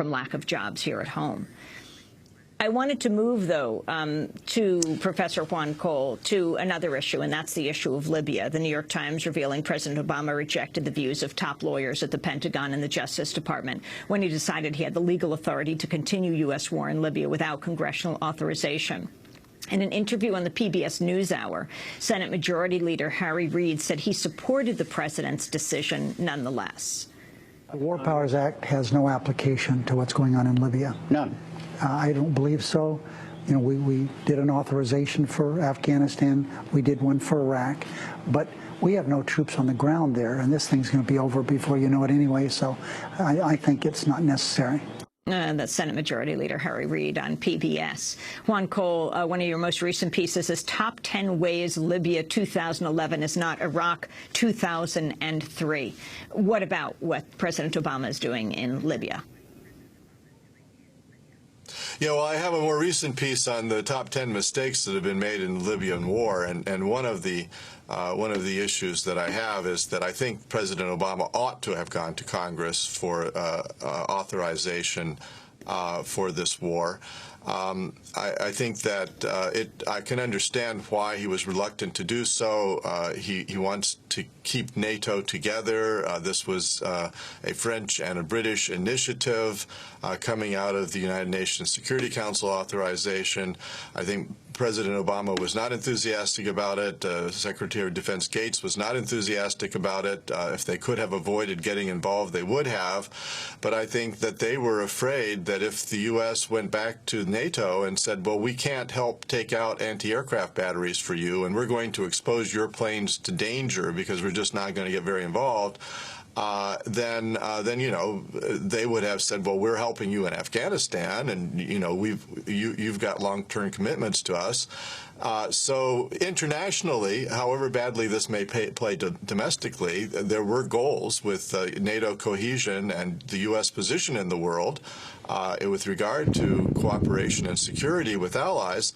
from lack of jobs here at home. I wanted to move, though, to Professor Juan Cole to another issue, and that's the issue of Libya. The New York Times revealing President Obama rejected the views of top lawyers at the Pentagon and the Justice Department when he decided he had the legal authority to continue U.S. war in Libya without congressional authorization. In an interview on the PBS NewsHour, Senate Majority Leader Harry Reid said he supported the president's decision nonetheless. The War Powers Act has no application to what's going on in Libya. None. I don't believe so. You know, we did an authorization for Afghanistan. We did one for Iraq. But we have no troops on the ground there, and this thing's going to be over before you know it anyway. So I think it's not necessary. That's Senate Majority Leader Harry Reid on PBS. Juan Cole, one of your most recent pieces is Top 10 Ways Libya 2011 is Not Iraq 2003. What about what President Obama is doing in Libya? Yeah, well, I have a more recent piece on the top 10 mistakes that have been made in the Libyan war, and one of the issues that I have is that I think President Obama ought to have gone to Congress for authorization for this war. I think that I can understand why he was reluctant to do so. He wants to keep NATO together. This was a French and a British initiative coming out of the United Nations Security Council authorization. I think President Obama was not enthusiastic about it. Secretary of Defense Gates was not enthusiastic about it. If they could have avoided getting involved, they would have. But I think that they were afraid that if the U.S. went back to NATO and said, well, we can't help take out anti-aircraft batteries for you, and we're going to expose your planes to danger because we're just not going to get very involved, then you know, they would have said, well, we're helping you in Afghanistan, and you know, you've got long-term commitments to us. So internationally, however badly this may play domestically, there were goals with NATO cohesion and the U.S. position in the world with regard to cooperation and security with allies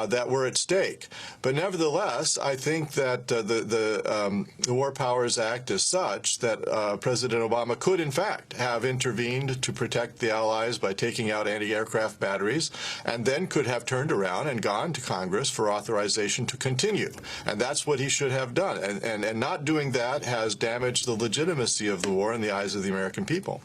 that were at stake. But nevertheless, I think that the War Powers Act is such that President Obama could, in fact, have intervened to protect the allies by taking out anti-aircraft batteries, and then could have turned around and gone to Congress for authorization to continue. And that's what he should have done. And not doing that has damaged the legitimacy of the war in the eyes of the American people.